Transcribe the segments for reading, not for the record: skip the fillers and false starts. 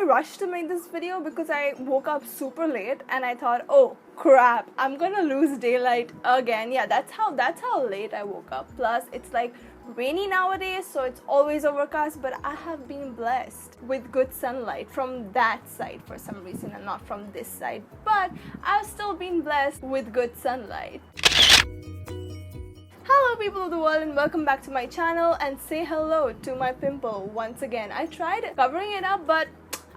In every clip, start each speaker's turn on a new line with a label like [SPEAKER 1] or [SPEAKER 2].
[SPEAKER 1] I rushed to make this video because I woke up super late and I thought, oh crap, I'm gonna lose daylight again. Yeah, that's how late I woke up. Plus it's like rainy nowadays, so it's always overcast, but I have been blessed with good sunlight from that side for some reason and not from this side, but I've still been blessed with good sunlight. Hello people of the world and welcome back to my channel, and say hello to my pimple once again. I tried covering it up, but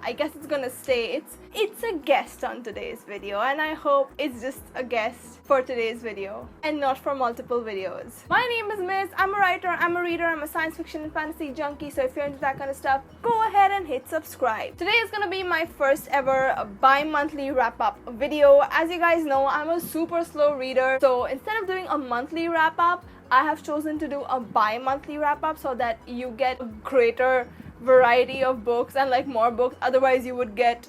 [SPEAKER 1] I guess it's gonna stay. It's a guest on today's video, and I hope it's just a guest for today's video and not for multiple videos. My name is Miss. I'm a writer, I'm a reader, I'm a science fiction and fantasy junkie, so if you're into that kind of stuff, go ahead and hit subscribe. Today is gonna be my first ever bi-monthly wrap-up video. As you guys know, I'm a super slow reader, so instead of doing a monthly wrap-up, I have chosen to do a bi-monthly wrap-up so that you get a greater variety of books and like more books. Otherwise you would get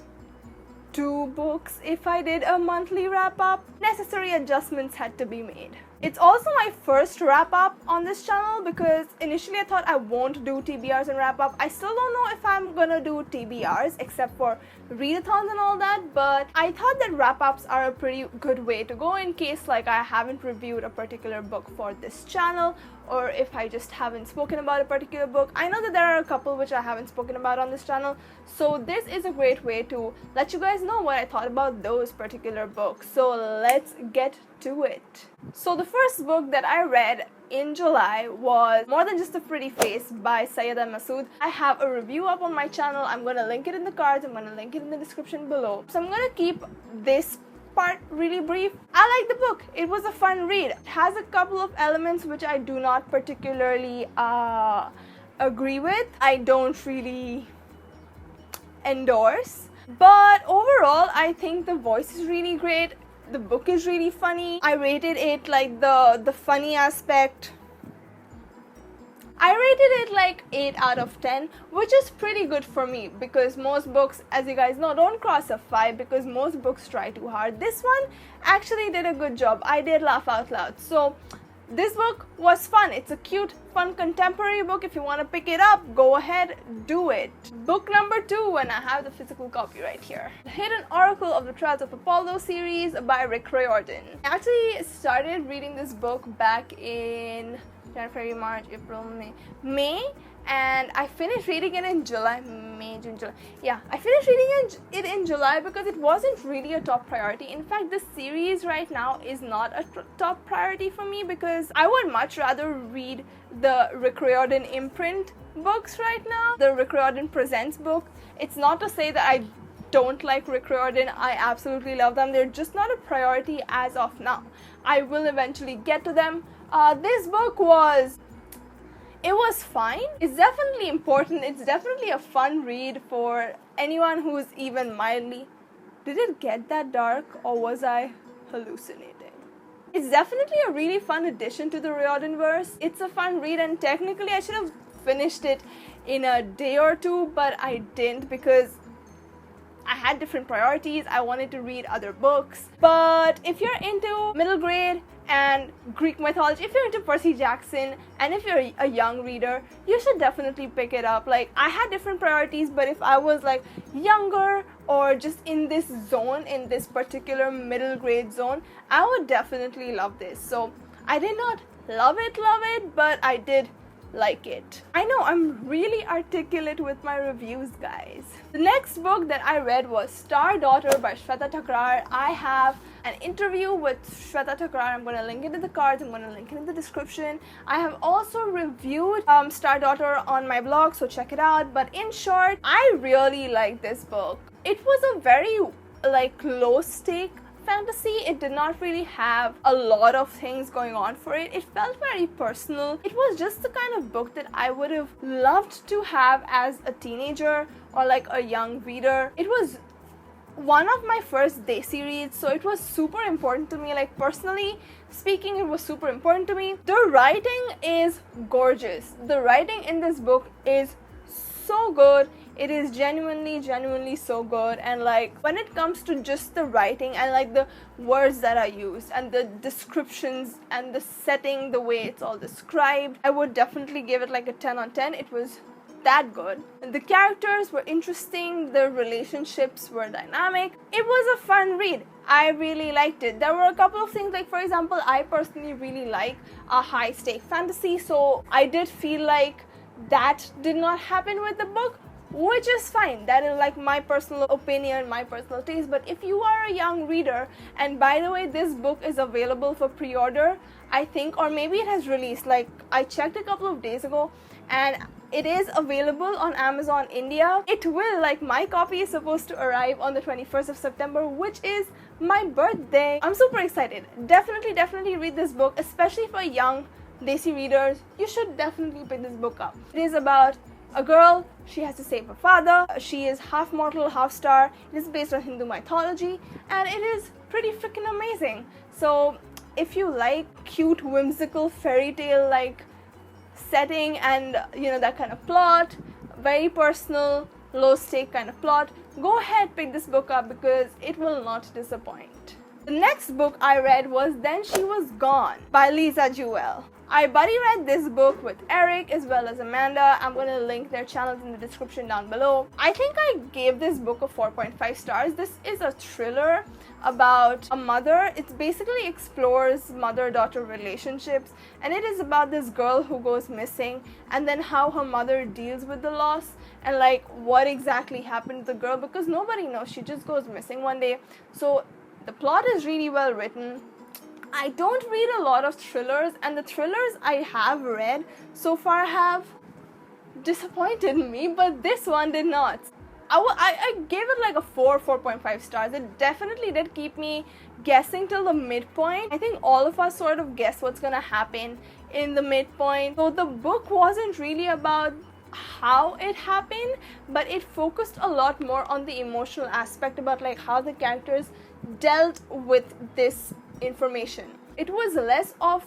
[SPEAKER 1] 2 books if I did a monthly wrap-up. Necessary adjustments had to be made. It's also my first wrap-up on this channel because initially I thought I won't do TBRs and wrap-up. I still don't know if I'm gonna do TBRs except for readathons and all that, but I thought that wrap-ups are a pretty good way to go in case like I haven't reviewed a particular book for this channel, or if I just haven't spoken about a particular book. I know that there are a couple which I haven't spoken about on this channel, so this is a great way to let you guys know what I thought about those particular books. So let's get to it. So the first book that I read in July was More Than Just a Pretty Face by Sayyeda Masood. I have a review up on my channel. I'm gonna link it in the cards, I'm gonna link it in the description below. So I'm gonna keep this part really brief. I like the book. It was a fun read. It has a couple of elements which I do not particularly agree with. I don't really endorse, but overall I think the voice is really great. The book is really funny. I rated it like the funny aspect. I rated it like 8 out of 10, which is pretty good for me because most books, as you guys know, don't cross a 5 because most books try too hard. This one actually did a good job. I did laugh out loud. So this book was fun. It's a cute, fun contemporary book. If you want to pick it up, go ahead, do it. Book number 2, and I have the physical copy right here. The Hidden Oracle of the Trials of Apollo series by Rick Riordan. I actually started reading this book back in January, March, April, May, and I finished reading it in July, May, June, July. Yeah, I finished reading it in July because it wasn't really a top priority. In fact, this series right now is not a top priority for me because I would much rather read the Rick Riordan imprint books right now, the Rick Riordan Presents book. It's not to say that I don't like Rick Riordan. I absolutely love them. They're just not a priority as of now. I will eventually get to them. This book was fine. It's definitely important. It's definitely a fun read for anyone who's even mildly... Did it get that dark or was I hallucinating? It's definitely a really fun addition to the Riordan verse. It's a fun read, and technically I should have finished it in a day or 2, but I didn't because I had different priorities. I wanted to read other books. But if you're into middle grade and Greek mythology, if you're into Percy Jackson, and if you're a young reader, you should definitely pick it up. Like, I had different priorities, but if I was like younger or just in this zone, in this particular middle grade zone, I would definitely love this. So I did not love it, but I did like it. I know I'm really articulate with my reviews, guys. The next book that I read was Star Daughter by Shweta Thakrar. I have an interview with Shweta Thakrar. I'm going to link it in the cards. I'm going to link it in the description. I have also reviewed Star Daughter on my blog, so check it out. But in short, I really like this book. It was a very like low stake fantasy. It did not really have a lot of things going on for it. It felt very personal. It was just the kind of book that I would have loved to have as a teenager or like a young reader. It was one of my first Desi reads, so it was super important to me. Like, personally speaking, it was super important to me. The writing is gorgeous. The writing in this book is so good. It is genuinely so good. And like, when it comes to just the writing and like the words that are used and the descriptions and the setting, the way it's all described, I would definitely give it like a 10 on 10. It was that good. The characters were interesting, the relationships were dynamic. It was a fun read. I really liked it. There were a couple of things, like for example, I personally really like a high stake fantasy, so I did feel like that did not happen with the book, which is fine. That is like my personal opinion, my personal taste. But if you are a young reader, and by the way, this book is available for pre-order, I think, or maybe it has released, like I checked a couple of days ago, and it is available on Amazon India. It will, like my copy is supposed to arrive on the 21st of September, which is my birthday. I'm super excited. Definitely read this book, especially for young Desi readers. You should definitely pick this book up. It is about a girl, she has to save her father. She is half mortal, half star. It is based on Hindu mythology, and it is pretty freaking amazing. So if you like cute, whimsical fairy tale like setting and you know that kind of plot, very personal, low stake kind of plot, go ahead, pick this book up because it will not disappoint. The next book I read was Then She Was Gone by Lisa Jewell. I buddy read this book with Eric as well as Amanda. I'm going to link their channels in the description down below. I think I gave this book a 4.5 stars. This is a thriller about a mother. It basically explores mother-daughter relationships, and it is about this girl who goes missing and then how her mother deals with the loss and like what exactly happened to the girl, because nobody knows. She just goes missing one day. So the plot is really well written. I don't read a lot of thrillers, and the thrillers I have read so far have disappointed me, but this one did not. I gave it like a 4.5 stars. It definitely did keep me guessing till the midpoint. I think all of us sort of guess what's gonna happen in the midpoint. So the book wasn't really about how it happened, but it focused a lot more on the emotional aspect about like how the characters dealt with this information. It was less of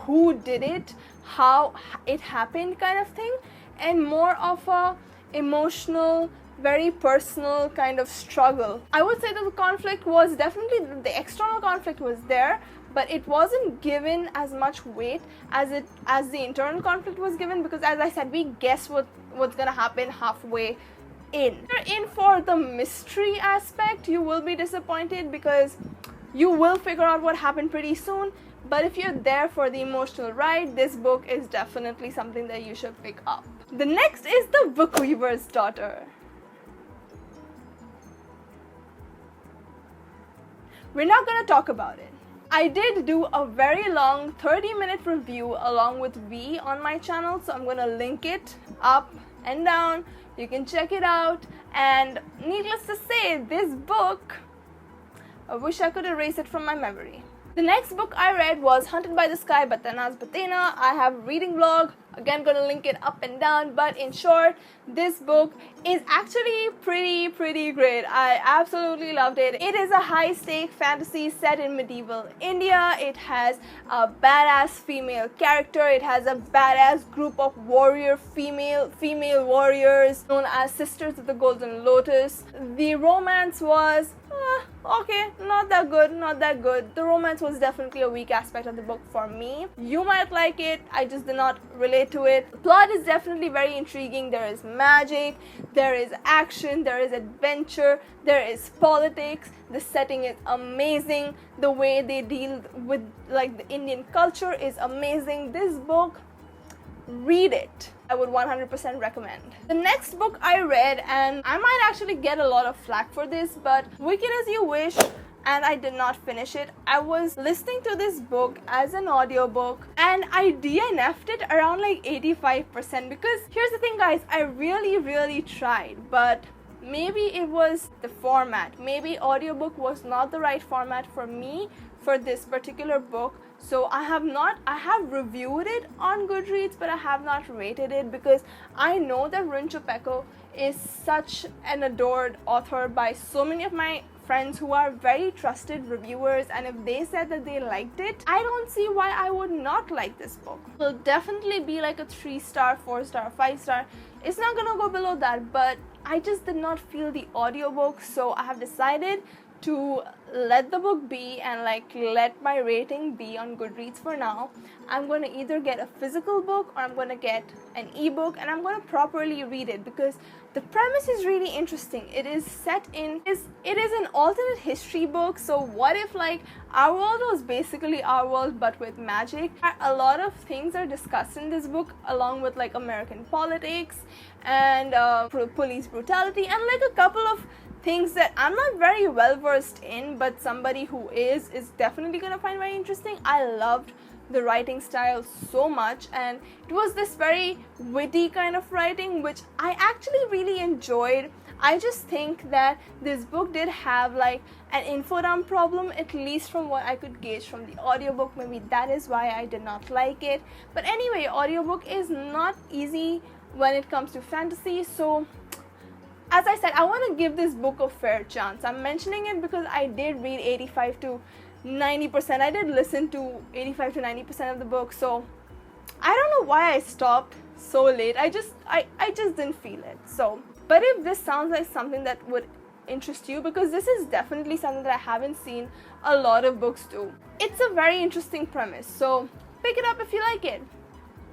[SPEAKER 1] who did it, how it happened kind of thing, and more of a emotional, very personal kind of struggle. I would say that the conflict was definitely, the external conflict was there, but it wasn't given as much weight as the internal conflict was given, because as I said, we guess what's gonna happen halfway in. If you're in for the mystery aspect, you will be disappointed because you will figure out what happened pretty soon. But if you're there for the emotional ride, this book is definitely something that you should pick up. The next is The Bookweaver's Daughter. We're not gonna talk about it. I did do a very long 30-minute review along with V on my channel, so I'm gonna link it up and down. You can check it out, and needless to say, this book, I wish I could erase it from my memory. The next book I read was Hunted by the Sky by Tanaz Batena. I have a reading vlog, again gonna link it up and down, but in short, this book is actually pretty great. I absolutely loved it. It is a high stake fantasy set in medieval India. It has a badass female character. It has a badass group of female warriors known as Sisters of the Golden Lotus. The romance was okay, not that good. The romance was definitely a weak aspect of the book for me. You might like it, I just did not relate to it. The plot is definitely very intriguing. There is magic, there is action, there is adventure, there is politics. The setting is amazing. The way they deal with like the Indian culture is amazing. This book, read it. I would 100% recommend. The next book I read, and I might actually get a lot of flack for this, but Wicked As You Wish, and I did not finish it. I was listening to this book as an audiobook, and I DNF'd it around like 85%, because here's the thing guys, I really tried, but maybe it was the format. Maybe audiobook was not the right format for me for this particular book. So I have reviewed it on Goodreads, but I have not rated it, because I know that Rincho Pecco is such an adored author by so many of my friends who are very trusted reviewers, and if they said that they liked it, I don't see why I would not like this book. It will definitely be like a 3-star, 4-star, 5-star. It's not gonna go below that, but I just did not feel the audiobook, so I have decided to let the book be and like let my rating be on Goodreads for now. I'm going to either get a physical book or I'm going to get an ebook, and I'm going to properly read it because the premise is really interesting. It is set in it is an alternate history book. So what if like our world was basically our world but with magic? A lot of things are discussed in this book, along with like American politics and police brutality and like a couple of things that I'm not very well versed in, but somebody who is definitely gonna find very interesting. I loved the writing style so much, and it was this very witty kind of writing which I actually really enjoyed. I just think that this book did have like an info dump problem, at least from what I could gauge from the audiobook. Maybe that is why I did not like it. But anyway, audiobook is not easy when it comes to fantasy, so as I said, I want to give this book a fair chance. I'm mentioning it because I did read 85 to 90%. I did listen to 85 to 90% of the book, so I don't know why I stopped so late. I just didn't feel it. So, but if this sounds like something that would interest you, because this is definitely something that I haven't seen a lot of books do. It's a very interesting premise, so pick it up if you like it.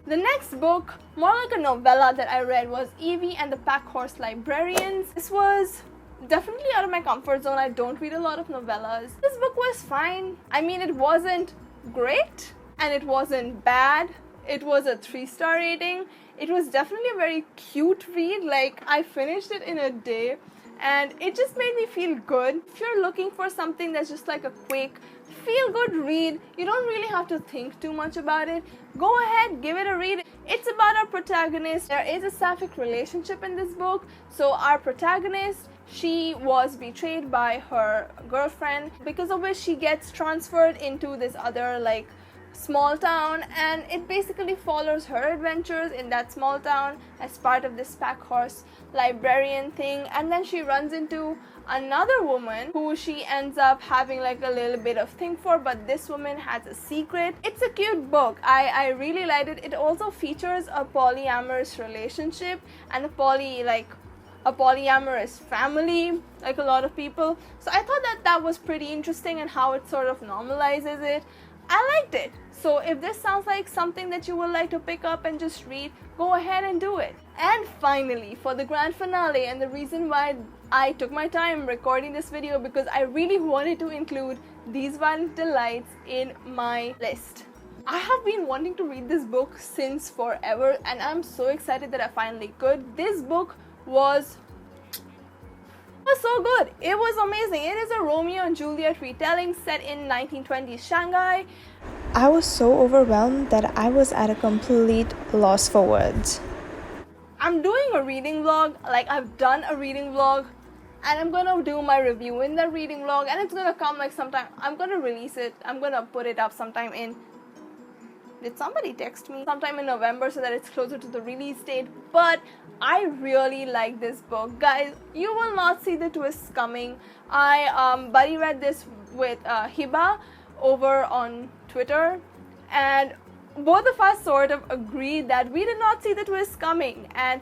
[SPEAKER 1] The next book, more like a novella that I read, was Evie and the Packhorse Librarians. This was definitely out of my comfort zone. I don't read a lot of novellas. This book was fine. I mean, it wasn't great and it wasn't bad. It was a 3-star rating. It was definitely a very cute read. Like, I finished it in a day and it just made me feel good. If you're looking for something that's just like a quick feel-good read, you don't really have to think too much about it. Go ahead, give it a read. It's about our protagonist. There is a sapphic relationship in this book. So our protagonist, she was betrayed by her girlfriend, because of which she gets transferred into this other like small town, and it basically follows her adventures in that small town as part of this Packhorse librarian thing. And then she runs into another woman who she ends up having like a little bit of thing for, but this woman has a secret. It's a cute book. I really liked it. It also features a polyamorous relationship and a polyamorous family, like a lot of people. So I thought that was pretty interesting, and how it sort of normalizes it. I liked it. So if this sounds like something that you would like to pick up and just read, go ahead and do it. And finally, for the grand finale, and the reason why I took my time recording this video, because I really wanted to include These Violent Delights in my list. I have been wanting to read this book since forever, and I'm so excited that I finally could. This book was so good. It was amazing. It is a Romeo and Juliet retelling set in 1920s Shanghai. I was so overwhelmed that I was at a complete loss for words. I'm doing a reading vlog, like I've done a reading vlog, and I'm gonna do my review in the reading vlog, and it's gonna come like sometime. I'm gonna release it. I'm gonna put it up sometime in, did somebody text me? Sometime in November, so that it's closer to the release date. But I really like this book. Guys, you will not see the twists coming. I buddy read this with Hiba over on Twitter, and both of us sort of agreed that we did not see the twists coming, and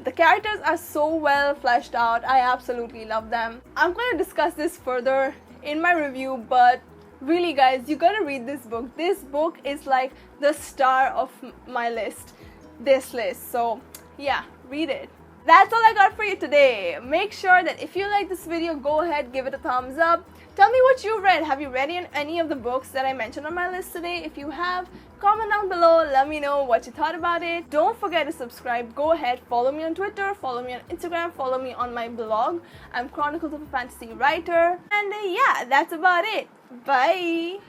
[SPEAKER 1] the characters are so well fleshed out. I absolutely love them. I'm going to discuss this further in my review, but really guys, you gotta read this book. This book is like the star of my list, this list. So yeah, read it. That's all I got for you today. Make sure that if you like this video, go ahead, give it a thumbs up. Tell me what you read. Have you read any of the books that I mentioned on my list today? If you have, comment down below. Let me know what you thought about it. Don't forget to subscribe. Go ahead, follow me on Twitter, follow me on Instagram, follow me on my blog. I'm Chronicles of a Fantasy Writer. And yeah, that's about it. Bye.